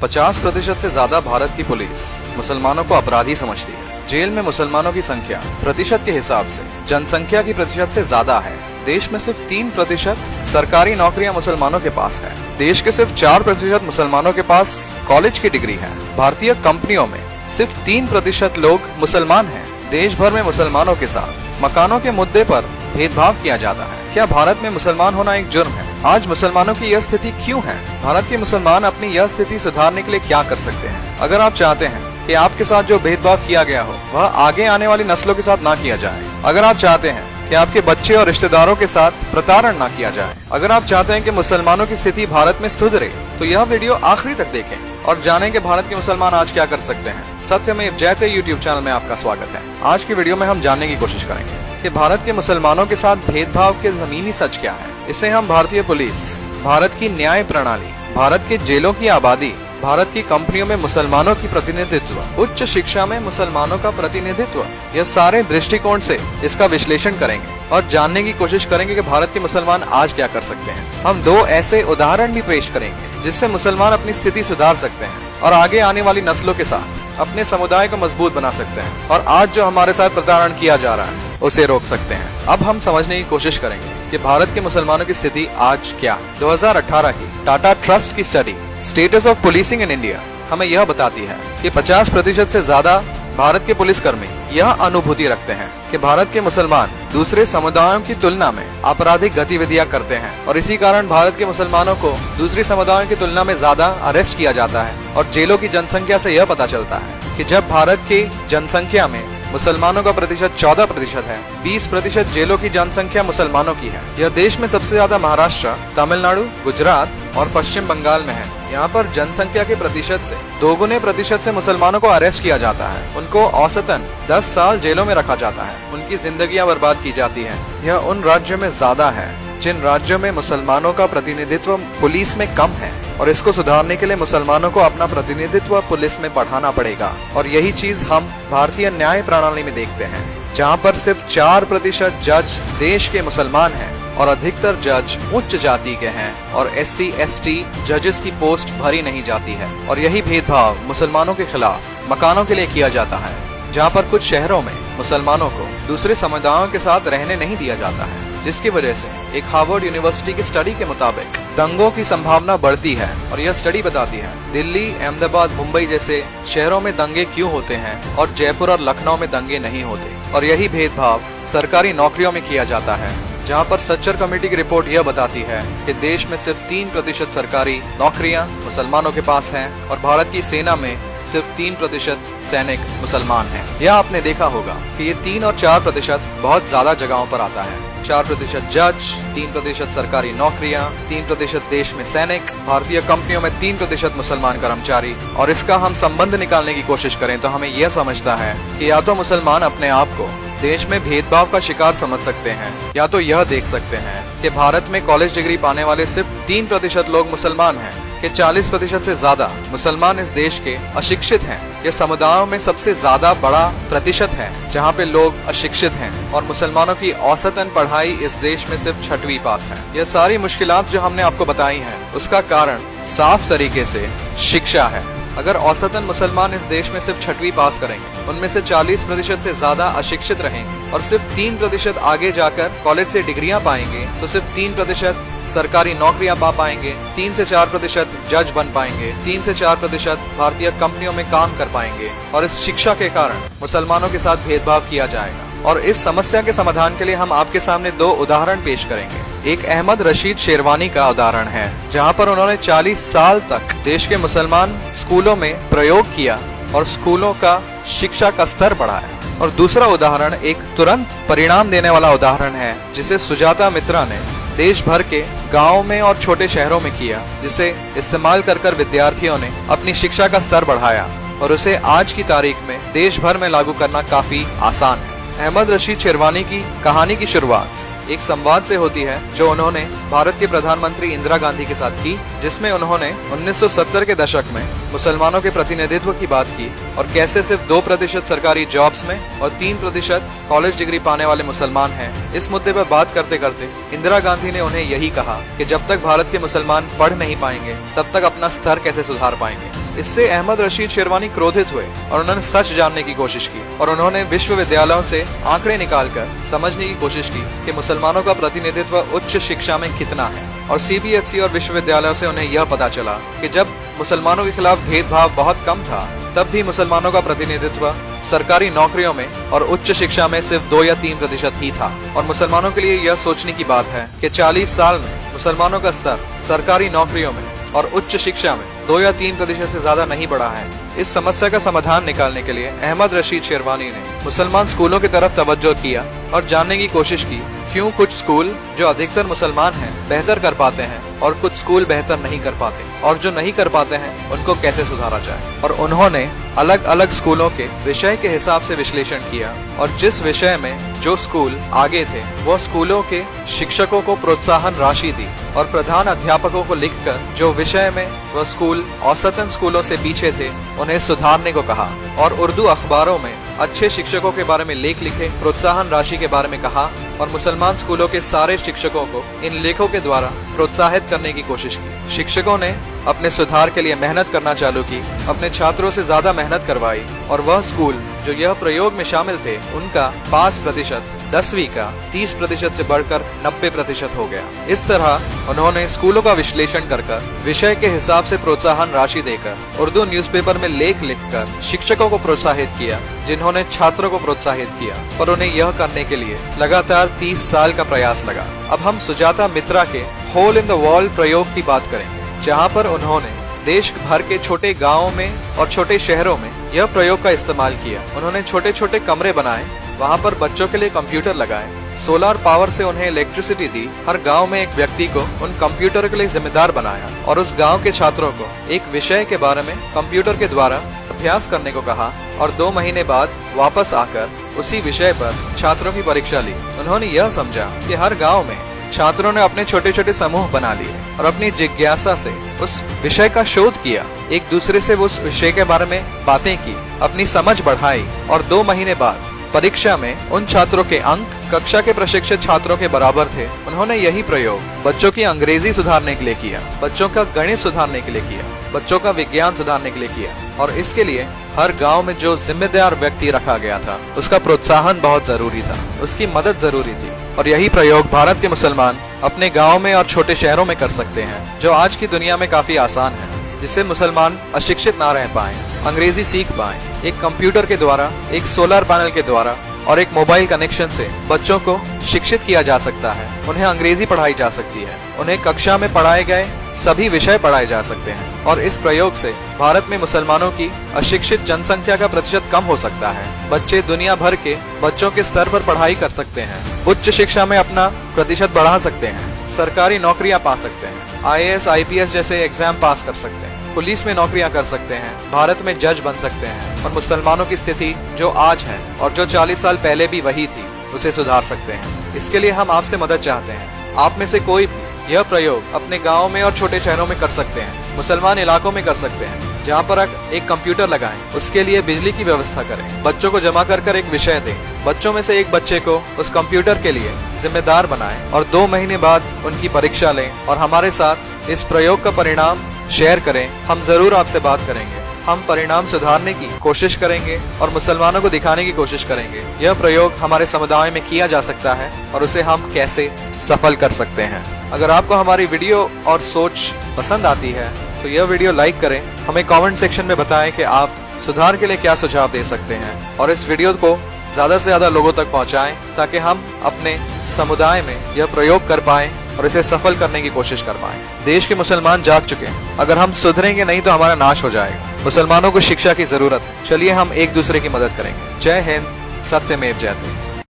50% से ज्यादा भारत की पुलिस मुसलमानों को अपराधी समझती है। जेल में मुसलमानों की संख्या प्रतिशत के हिसाब से जनसंख्या की प्रतिशत से ज्यादा है। देश में सिर्फ 3% सरकारी नौकरियां मुसलमानों के पास है। देश के सिर्फ 4% मुसलमानों के पास कॉलेज की डिग्री है। भारतीय कंपनियों में सिर्फ 3% लोग मुसलमान हैं। देश भर में मुसलमानों के साथ मकानों के मुद्दे पर भेदभाव किया जाता है। क्या भारत में मुसलमान होना एक जुर्म है? आज मुसलमानों की यह स्थिति क्यों है? भारत के मुसलमान अपनी यह स्थिति सुधारने के लिए क्या कर सकते हैं? अगर आप चाहते हैं कि आपके साथ जो भेदभाव किया गया हो वह आगे आने वाली नस्लों के साथ ना किया जाए, अगर आप चाहते हैं कि आपके बच्चे और रिश्तेदारों के साथ प्रताड़ना ना किया जाए, अगर आप चाहते हैं कि मुसलमानों की स्थिति भारत में सुधरे, तो यह वीडियो आखिरी तक देखें और जानें कि भारत के मुसलमान आज क्या कर सकते हैं। सत्यमेव जयते यूट्यूब चैनल में आपका स्वागत है। आज की वीडियो में हम जानने की कोशिश करेंगे कि भारत के मुसलमानों के साथ भेदभाव के जमीनी सच क्या है। इसे हम भारतीय पुलिस, भारत की न्याय प्रणाली, भारत के जेलों की आबादी, भारत की कंपनियों में मुसलमानों की प्रतिनिधित्व, उच्च शिक्षा में मुसलमानों का प्रतिनिधित्व, यह सारे दृष्टिकोण से इसका विश्लेषण करेंगे और जानने की कोशिश करेंगे कि भारत के मुसलमान आज क्या कर सकते हैं। हम 2 ऐसे उदाहरण भी पेश करेंगे जिससे मुसलमान अपनी स्थिति सुधार सकते हैं और आगे आने वाली नस्लों के साथ अपने समुदाय को मजबूत बना सकते हैं और आज जो हमारे साथ प्रताड़ना किया जा रहा है उसे रोक सकते हैं। अब हम समझने की कोशिश करेंगे कि भारत के मुसलमानों की स्थिति आज क्या है। 2018 की टाटा ट्रस्ट की study status of policing in India हमें यह बताती है कि 50% से ज्यादा भारत के पुलिसकर्मी यह अनुभूति रखते हैं कि भारत के मुसलमान दूसरे समुदायों की तुलना में आपराधिक गतिविधियां करते हैं और इसी कारण भारत के मुसलमानों को दूसरी समुदायों की तुलना में ज्यादा अरेस्ट किया जाता है। और जेलों की जनसंख्या से यह पता चलता है कि जब भारत की जनसंख्या में मुसलमानों का प्रतिशत 14% है, 20% जेलों की जनसंख्या मुसलमानों की है। यह देश में सबसे ज्यादा महाराष्ट्र, तमिलनाडु, गुजरात और पश्चिम बंगाल में है। यहाँ पर जनसंख्या के प्रतिशत से 2 प्रतिशत से मुसलमानों को अरेस्ट किया जाता है। उनको औसतन 10 साल जेलों में रखा जाता है। उनकी जिंदगियां बर्बाद की जाती है। यह उन राज्यों में ज्यादा है जिन राज्यों में मुसलमानों का प्रतिनिधित्व पुलिस में कम है और इसको सुधारने के लिए मुसलमानों को अपना प्रतिनिधित्व पुलिस में बढ़ाना पड़ेगा। और यही चीज हम भारतीय न्याय प्रणाली में देखते हैं, जहाँ पर सिर्फ 4% जज देश के मुसलमान हैं और अधिकतर जज उच्च जाति के हैं और SC ST जजेस की पोस्ट भरी नहीं जाती है। और यही भेदभाव मुसलमानों के खिलाफ मकानों के लिए किया जाता है, जहाँ पर कुछ शहरों में मुसलमानों को दूसरे समुदायों के साथ रहने नहीं दिया जाता है, जिसकी वजह से एक हार्वर्ड यूनिवर्सिटी की स्टडी के मुताबिक दंगों की संभावना बढ़ती है। और यह स्टडी बताती है दिल्ली, अहमदाबाद, मुंबई जैसे शहरों में दंगे क्यों होते हैं और जयपुर और लखनऊ में दंगे नहीं होते। और यही भेदभाव सरकारी नौकरियों में किया जाता है, जहाँ पर सच्चर कमेटी की रिपोर्ट यह बताती है कि देश में सिर्फ 3% सरकारी नौकरियां मुसलमानों के पास हैं और भारत की सेना में सिर्फ 3% सैनिक मुसलमान हैं। यह आपने देखा होगा कि ये 3 और 4% बहुत ज्यादा जगहों पर आता है। 4% जज, 3% सरकारी नौकरियां, 3% देश में सैनिक, भारतीय कंपनियों में 3% मुसलमान कर्मचारी। और इसका हम संबंध निकालने की कोशिश करें तो हमें यह समझता है कि या तो मुसलमान अपने आप को देश में भेदभाव का शिकार समझ सकते हैं, या तो यह देख सकते हैं कि भारत में कॉलेज डिग्री पाने वाले सिर्फ 3% लोग मुसलमान हैं, कि 40% से ज्यादा मुसलमान इस देश के अशिक्षित हैं। ये समुदायों में सबसे ज्यादा बड़ा प्रतिशत है जहाँ पे लोग अशिक्षित हैं और मुसलमानों की औसतन पढ़ाई इस देश में सिर्फ 6वीं पास है। यह सारी मुश्किलात जो हमने आपको बताई हैं उसका कारण साफ तरीके से शिक्षा है। अगर औसतन मुसलमान इस देश में सिर्फ 6वीं पास करेंगे, उनमें से 40% से ज्यादा अशिक्षित रहेंगे और सिर्फ 3% आगे जाकर कॉलेज से डिग्रियां पाएंगे, तो सिर्फ 3% सरकारी नौकरियां पा पाएंगे, 3 से 4% जज बन पाएंगे, 3 से 4% भारतीय कंपनियों में काम कर पाएंगे। और इस शिक्षा के कारण मुसलमानों के साथ भेदभाव किया जाएगा। और इस समस्या के समाधान के लिए हम आपके सामने 2 उदाहरण पेश करेंगे। एक अहमद रशीद शेरवानी का उदाहरण है, जहां पर उन्होंने 40 साल तक देश के मुसलमान स्कूलों में प्रयोग किया और स्कूलों का शिक्षा का स्तर बढ़ाया। और दूसरा उदाहरण एक तुरंत परिणाम देने वाला उदाहरण है, जिसे सुजाता मित्रा ने देश भर के गाँव में और छोटे शहरों में किया, जिसे इस्तेमाल कर विद्यार्थियों ने अपनी शिक्षा का स्तर बढ़ाया और उसे आज की तारीख में देश भर में लागू करना काफी आसान है। अहमद रशीद शेरवानी की कहानी की शुरुआत एक संवाद से होती है जो उन्होंने भारत के प्रधानमंत्री इंदिरा गांधी के साथ की, जिसमें उन्होंने 1970 के दशक में मुसलमानों के प्रतिनिधित्व की बात की और कैसे सिर्फ 2% सरकारी जॉब्स में और 3% कॉलेज डिग्री पाने वाले मुसलमान हैं। इस मुद्दे पर बात करते करते इंदिरा गांधी ने उन्हें यही कहा कि जब तक भारत के मुसलमान पढ़ नहीं पाएंगे तब तक अपना स्तर कैसे सुधार पाएंगे। इससे अहमद रशीद शेरवानी क्रोधित हुए और उन्होंने सच जानने की कोशिश की और उन्होंने विश्वविद्यालयों से आंकड़े निकालकर समझने की कोशिश की कि मुसलमानों का प्रतिनिधित्व उच्च शिक्षा में कितना है। और सीबीएसई और विश्वविद्यालयों से उन्हें यह पता चला कि जब मुसलमानों के खिलाफ भेदभाव बहुत कम था, तब भी मुसलमानों का प्रतिनिधित्व सरकारी नौकरियों में और उच्च शिक्षा में सिर्फ 2 या 3% ही था। और मुसलमानों के लिए यह सोचने की बात है कि 40 साल में मुसलमानों का स्तर सरकारी नौकरियों में और उच्च शिक्षा में 2 या 3% से ज्यादा नहीं बढ़ा है। इस समस्या का समाधान निकालने के लिए अहमद रशीद शेरवानी ने मुसलमान स्कूलों की तरफ तवज्जो किया और जानने की कोशिश की क्यों कुछ स्कूल जो अधिकतर मुसलमान हैं बेहतर कर पाते हैं और कुछ स्कूल बेहतर नहीं कर पाते, और जो नहीं कर पाते हैं उनको कैसे सुधारा जाए। और उन्होंने अलग अलग स्कूलों के विषय के हिसाब से विश्लेषण किया और जिस विषय में जो स्कूल आगे थे वो स्कूलों के शिक्षकों को प्रोत्साहन राशि दी और प्रधान अध्यापकों को लिखकर जो विषय में वह स्कूल औसतन स्कूलों से पीछे थे उन्हें सुधारने को कहा। और उर्दू अखबारों में अच्छे शिक्षकों के बारे में लेख लिखे, प्रोत्साहन राशि के बारे में कहा और मुसलमान स्कूलों के सारे शिक्षकों को इन लेखों के द्वारा प्रोत्साहित करने की कोशिश की। शिक्षकों ने अपने सुधार के लिए मेहनत करना चालू की, अपने छात्रों से ज्यादा मेहनत करवाई और वह स्कूल जो यह प्रयोग में शामिल थे उनका 5% 10वीं का 30% से बढ़कर 90% हो गया। इस तरह उन्होंने स्कूलों का विश्लेषण कर विषय के हिसाब से प्रोत्साहन राशि देकर उर्दू न्यूज़पेपर में लेख लिखकर शिक्षकों को प्रोत्साहित किया, जिन्होंने छात्रों को प्रोत्साहित किया। पर उन्हें यह करने के लिए लगातार 30 साल का प्रयास लगा। अब हम सुजाता मित्रा के होल इन द वॉल प्रयोग की बात करेंगे, जहाँ पर उन्होंने देश भर के छोटे गाँवों में और छोटे शहरों में यह प्रयोग का इस्तेमाल किया। उन्होंने छोटे छोटे कमरे बनाए, वहाँ पर बच्चों के लिए कंप्यूटर लगाए, सोलर पावर से उन्हें इलेक्ट्रिसिटी दी, हर गांव में एक व्यक्ति को उन कंप्यूटर के लिए जिम्मेदार बनाया और उस गांव के छात्रों को एक विषय के बारे में कंप्यूटर के द्वारा अभ्यास करने को कहा और 2 महीने बाद वापस आकर उसी विषय पर छात्रों की परीक्षा ली। उन्होंने यह समझा कि हर गाँव में छात्रों ने अपने छोटे छोटे समूह बना लिए और अपनी जिज्ञासा से उस विषय का शोध किया, एक दूसरे से उस विषय के बारे में बातें की, अपनी समझ बढ़ाई और 2 महीने बाद परीक्षा में उन छात्रों के अंक कक्षा के प्रशिक्षित छात्रों के बराबर थे। उन्होंने यही प्रयोग बच्चों की अंग्रेजी सुधारने के लिए किया, बच्चों का गणित सुधारने के लिए किया, बच्चों का विज्ञान सुधारने के लिए किया और इसके लिए हर गांव में जो जिम्मेदार व्यक्ति रखा गया था उसका प्रोत्साहन बहुत जरूरी था, उसकी मदद जरूरी थी। और यही प्रयोग भारत के मुसलमान अपने गाँव में और छोटे शहरों में कर सकते हैं, जो आज की दुनिया में काफी आसान है, जिससे मुसलमान अशिक्षित ना रह पाए, अंग्रेजी सीख पाए। एक कंप्यूटर के द्वारा, एक सोलर पैनल के द्वारा और एक मोबाइल कनेक्शन से बच्चों को शिक्षित किया जा सकता है, उन्हें अंग्रेजी पढ़ाई जा सकती है, उन्हें कक्षा में पढ़ाए गए सभी विषय पढ़ाए जा सकते हैं। और इस प्रयोग से भारत में मुसलमानों की अशिक्षित जनसंख्या का प्रतिशत कम हो सकता है। बच्चे दुनिया भर के बच्चों के स्तर पर पढ़ाई कर सकते हैं, उच्च शिक्षा में अपना प्रतिशत बढ़ा सकते हैं, सरकारी नौकरियां पा सकते हैं, IAS IPS जैसे एग्जाम पास कर सकते हैं, पुलिस में नौकरियां कर सकते हैं, भारत में जज बन सकते हैं और मुसलमानों की स्थिति जो आज है और जो 40 साल पहले भी वही थी उसे सुधार सकते हैं। इसके लिए हम आपसे मदद चाहते हैं। आप में से कोई भी यह प्रयोग अपने गाँव में और छोटे शहरों में कर सकते हैं, मुसलमान इलाकों में कर सकते हैं, जहाँ पर एक कंप्यूटर लगाएं, उसके लिए बिजली की व्यवस्था करें, बच्चों को जमा कर एक विषय दें, बच्चों में से एक बच्चे को उस कंप्यूटर के लिए जिम्मेदार बनाएं और 2 महीने बाद उनकी परीक्षा लें और हमारे साथ इस प्रयोग का परिणाम शेयर करें। हम जरूर आपसे बात करेंगे, हम परिणाम सुधारने की कोशिश करेंगे और मुसलमानों को दिखाने की कोशिश करेंगे यह प्रयोग हमारे समुदाय में किया जा सकता है और उसे हम कैसे सफल कर सकते हैं। अगर आपको हमारी वीडियो और सोच पसंद आती है तो यह वीडियो लाइक करें, हमें कमेंट सेक्शन में बताएं कि आप सुधार के लिए क्या सुझाव दे सकते हैं और इस वीडियो को ज्यादा से ज्यादा लोगों तक पहुंचाएं ताकि हम अपने समुदाय में यह प्रयोग कर पाएं और इसे सफल करने की कोशिश कर पाएं। देश के मुसलमान जाग चुके हैं, अगर हम सुधरेंगे नहीं तो हमारा नाश हो जाएगा। मुसलमानों को शिक्षा की जरूरत है, चलिए हम एक दूसरे की मदद करेंगे। जय हिंद, सत्यमेव जयते।